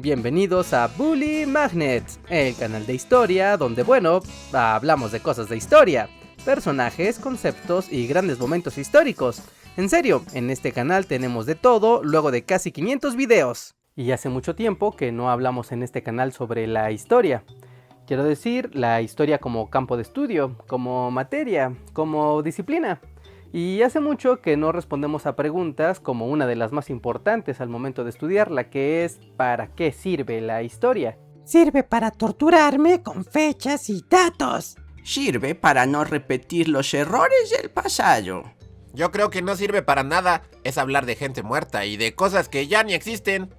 Bienvenidos a Bully Magnets, el canal de historia donde, hablamos de cosas de historia, personajes, conceptos y grandes momentos históricos. En serio, en este canal tenemos de todo luego de casi 500 videos. Y hace mucho tiempo que no hablamos en este canal sobre la historia. Quiero decir, la historia como campo de estudio, como materia, como disciplina. Y hace mucho que no respondemos a preguntas como una de las más importantes al momento de estudiarla, que es ¿para qué sirve la historia? Sirve para torturarme con fechas y datos. Sirve para no repetir los errores del pasado. Yo creo que no sirve para nada, es hablar de gente muerta y de cosas que ya ni existen.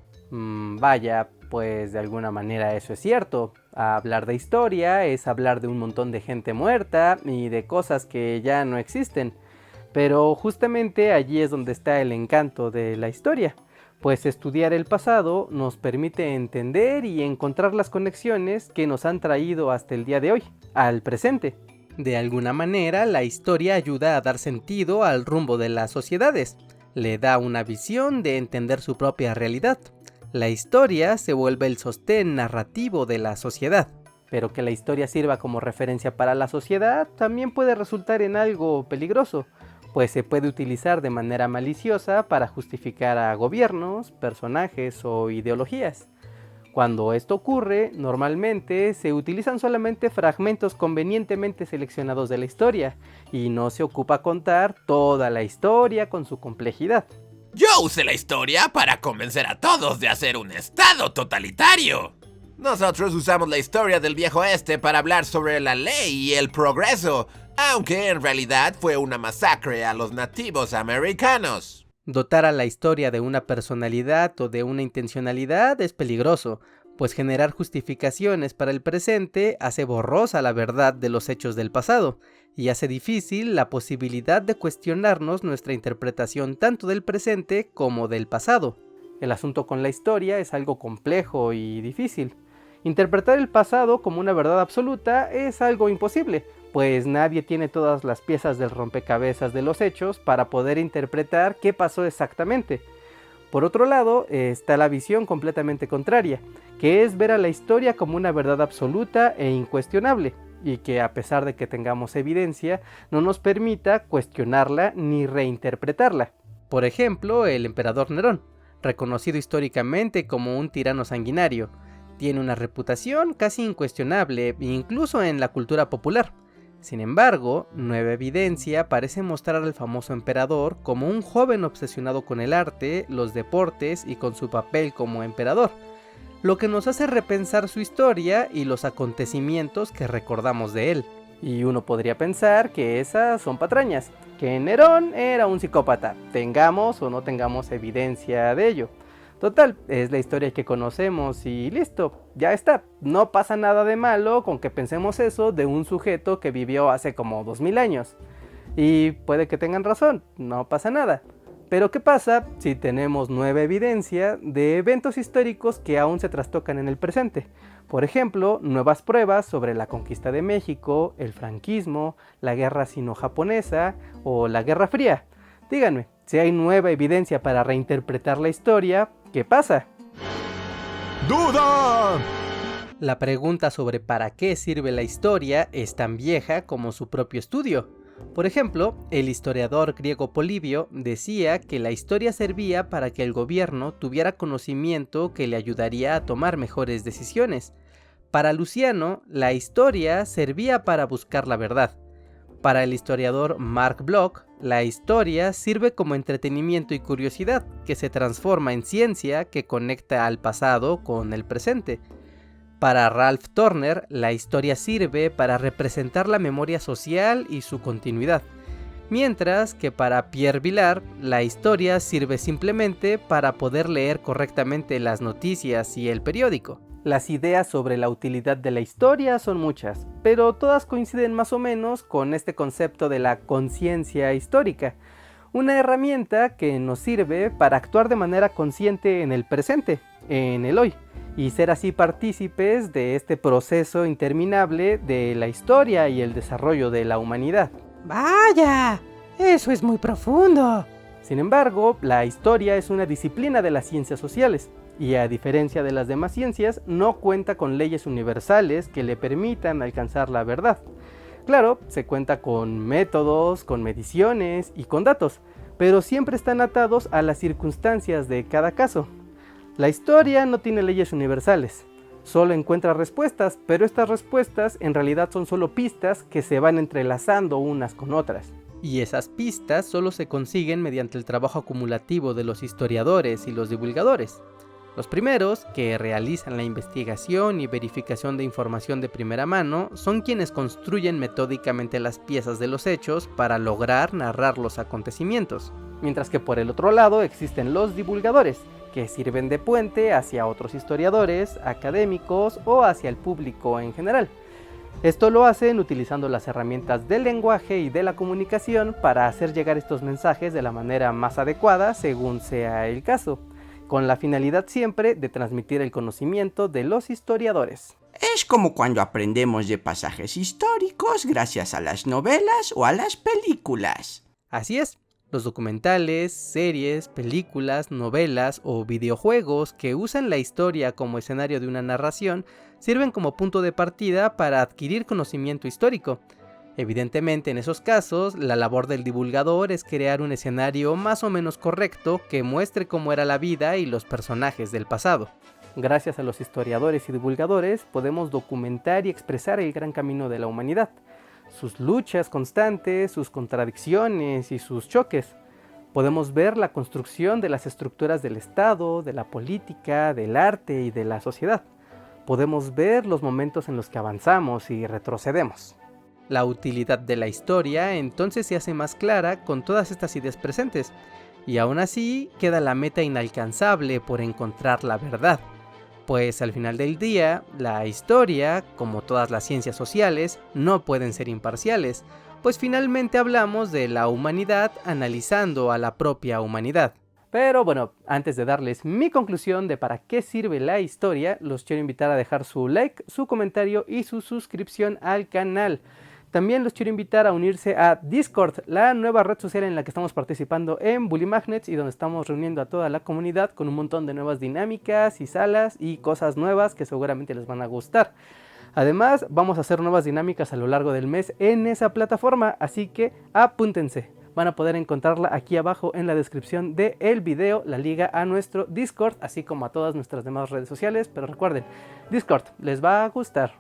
Pues de alguna manera eso es cierto. Hablar de historia es hablar de un montón de gente muerta y de cosas que ya no existen. Pero justamente allí es donde está el encanto de la historia, pues estudiar el pasado nos permite entender y encontrar las conexiones que nos han traído hasta el día de hoy, al presente. De alguna manera, la historia ayuda a dar sentido al rumbo de las sociedades, le da una visión de entender su propia realidad. La historia se vuelve el sostén narrativo de la sociedad. Pero que la historia sirva como referencia para la sociedad también puede resultar en algo peligroso, pues se puede utilizar de manera maliciosa para justificar a gobiernos, personajes o ideologías. Cuando esto ocurre, normalmente se utilizan solamente fragmentos convenientemente seleccionados de la historia y no se ocupa contar toda la historia con su complejidad. Yo usé la historia para convencer a todos de hacer un estado totalitario. Nosotros usamos la historia del viejo oeste para hablar sobre la ley y el progreso, aunque en realidad fue una masacre a los nativos americanos. Dotar a la historia de una personalidad o de una intencionalidad es peligroso, pues generar justificaciones para el presente hace borrosa la verdad de los hechos del pasado, y hace difícil la posibilidad de cuestionarnos nuestra interpretación tanto del presente como del pasado. El asunto con la historia es algo complejo y difícil. Interpretar el pasado como una verdad absoluta es algo imposible, pues nadie tiene todas las piezas del rompecabezas de los hechos para poder interpretar qué pasó exactamente. Por otro lado, está la visión completamente contraria, que es ver a la historia como una verdad absoluta e incuestionable, y que a pesar de que tengamos evidencia, no nos permita cuestionarla ni reinterpretarla. Por ejemplo, el emperador Nerón, reconocido históricamente como un tirano sanguinario, tiene una reputación casi incuestionable, incluso en la cultura popular. Sin embargo, nueva evidencia parece mostrar al famoso emperador como un joven obsesionado con el arte, los deportes y con su papel como emperador, lo que nos hace repensar su historia y los acontecimientos que recordamos de él. Y uno podría pensar que esas son patrañas, que Nerón era un psicópata, tengamos o no tengamos evidencia de ello. Total, es la historia que conocemos y listo, ya está. No pasa nada de malo con que pensemos eso de un sujeto que vivió hace como 2000 años. Y puede que tengan razón, no pasa nada. Pero ¿qué pasa si tenemos nueva evidencia de eventos históricos que aún se trastocan en el presente? Por ejemplo, nuevas pruebas sobre la conquista de México, el franquismo, la guerra sino-japonesa o la Guerra Fría. Díganme, si hay nueva evidencia para reinterpretar la historia, ¿qué pasa? ¡Duda! La pregunta sobre para qué sirve la historia es tan vieja como su propio estudio. Por ejemplo, el historiador griego Polibio decía que la historia servía para que el gobierno tuviera conocimiento que le ayudaría a tomar mejores decisiones. Para Luciano, la historia servía para buscar la verdad. Para el historiador Mark Bloch, la historia sirve como entretenimiento y curiosidad, que se transforma en ciencia que conecta al pasado con el presente. Para Ralph Turner, la historia sirve para representar la memoria social y su continuidad, mientras que para Pierre Vilar, la historia sirve simplemente para poder leer correctamente las noticias y el periódico. Las ideas sobre la utilidad de la historia son muchas, pero todas coinciden más o menos con este concepto de la conciencia histórica, una herramienta que nos sirve para actuar de manera consciente en el presente, en el hoy, y ser así partícipes de este proceso interminable de la historia y el desarrollo de la humanidad. ¡Vaya! Eso es muy profundo. Sin embargo, la historia es una disciplina de las ciencias sociales, y a diferencia de las demás ciencias, no cuenta con leyes universales que le permitan alcanzar la verdad. Claro, se cuenta con métodos, con mediciones y con datos, pero siempre están atados a las circunstancias de cada caso. La historia no tiene leyes universales, solo encuentra respuestas, pero estas respuestas en realidad son solo pistas que se van entrelazando unas con otras. Y esas pistas solo se consiguen mediante el trabajo acumulativo de los historiadores y los divulgadores. Los primeros, que realizan la investigación y verificación de información de primera mano, son quienes construyen metódicamente las piezas de los hechos para lograr narrar los acontecimientos. Mientras que por el otro lado existen los divulgadores, que sirven de puente hacia otros historiadores, académicos o hacia el público en general. Esto lo hacen utilizando las herramientas del lenguaje y de la comunicación para hacer llegar estos mensajes de la manera más adecuada según sea el caso, con la finalidad siempre de transmitir el conocimiento de los historiadores. Es como cuando aprendemos de pasajes históricos gracias a las novelas o a las películas. Así es. Los documentales, series, películas, novelas o videojuegos que usan la historia como escenario de una narración sirven como punto de partida para adquirir conocimiento histórico. Evidentemente, en esos casos, la labor del divulgador es crear un escenario más o menos correcto que muestre cómo era la vida y los personajes del pasado. Gracias a los historiadores y divulgadores podemos documentar y expresar el gran camino de la humanidad, sus luchas constantes, sus contradicciones y sus choques. Podemos ver la construcción de las estructuras del Estado, de la política, del arte y de la sociedad. Podemos ver los momentos en los que avanzamos y retrocedemos. La utilidad de la historia entonces se hace más clara con todas estas ideas presentes, y aún así queda la meta inalcanzable por encontrar la verdad. Pues al final del día, la historia, como todas las ciencias sociales, no pueden ser imparciales, pues finalmente hablamos de la humanidad analizando a la propia humanidad. Pero bueno, antes de darles mi conclusión de para qué sirve la historia, los quiero invitar a dejar su like, su comentario y su suscripción al canal. También los quiero invitar a unirse a Discord, la nueva red social en la que estamos participando en Bully Magnets y donde estamos reuniendo a toda la comunidad con un montón de nuevas dinámicas y salas y cosas nuevas que seguramente les van a gustar. Además, vamos a hacer nuevas dinámicas a lo largo del mes en esa plataforma, así que apúntense. Van a poder encontrarla aquí abajo en la descripción del video, la liga a nuestro Discord, así como a todas nuestras demás redes sociales. Pero recuerden, Discord les va a gustar.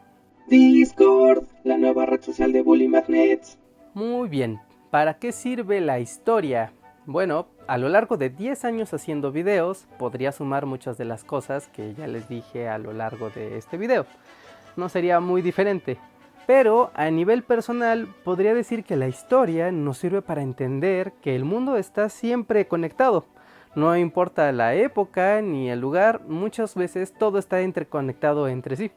Discord, la nueva red social de Bully Magnets. Muy bien, ¿para qué sirve la historia? Bueno, a lo largo de 10 años haciendo videos, podría sumar muchas de las cosas que ya les dije a lo largo de este video. No sería muy diferente, pero a nivel personal podría decir que la historia nos sirve para entender que el mundo está siempre conectado. No importa la época ni el lugar, muchas veces todo está interconectado entre sí.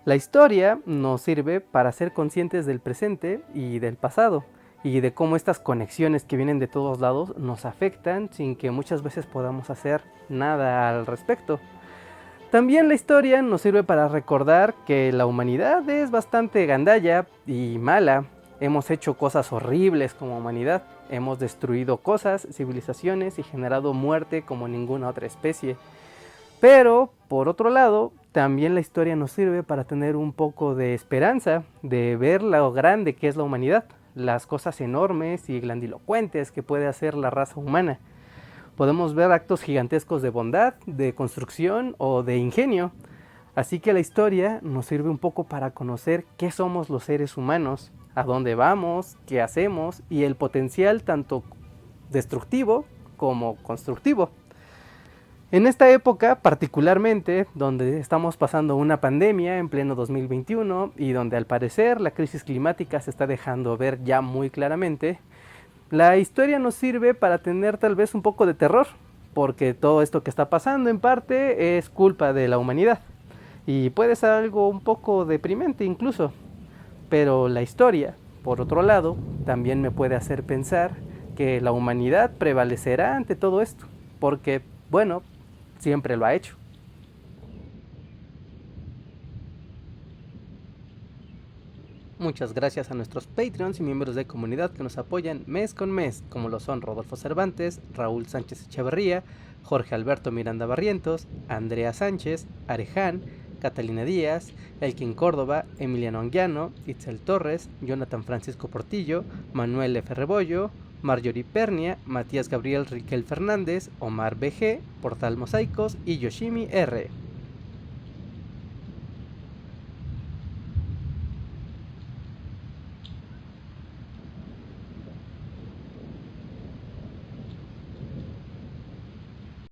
La historia nos sirve para ser conscientes del presente y del pasado, y de cómo estas conexiones que vienen de todos lados nos afectan sin que muchas veces podamos hacer nada al respecto. También la historia nos sirve para recordar que la humanidad es bastante gandalla y mala. Hemos hecho cosas horribles como humanidad, hemos destruido cosas, civilizaciones y generado muerte como ninguna otra especie. Pero, por otro lado, también la historia nos sirve para tener un poco de esperanza, de ver lo grande que es la humanidad, las cosas enormes y grandilocuentes que puede hacer la raza humana. Podemos ver actos gigantescos de bondad, de construcción o de ingenio. Así que la historia nos sirve un poco para conocer qué somos los seres humanos, a dónde vamos, qué hacemos y el potencial tanto destructivo como constructivo. En esta época, particularmente, donde estamos pasando una pandemia en pleno 2021 y donde al parecer la crisis climática se está dejando ver ya muy claramente, la historia nos sirve para tener tal vez un poco de terror, porque todo esto que está pasando en parte es culpa de la humanidad y puede ser algo un poco deprimente incluso. Pero la historia, por otro lado, también me puede hacer pensar que la humanidad prevalecerá ante todo esto, porque, bueno, siempre lo ha hecho. Muchas gracias a nuestros Patreons y miembros de comunidad que nos apoyan mes con mes, como lo son Rodolfo Cervantes, Raúl Sánchez Echeverría, Jorge Alberto Miranda Barrientos, Andrea Sánchez, Areján, Catalina Díaz, Elkin Córdoba, Emiliano Anguiano, Itzel Torres, Jonathan Francisco Portillo, Manuel F. Rebollo, Marjorie Pernia, Matías Gabriel Riquel Fernández, Omar BG, Portal Mosaicos y Yoshimi R.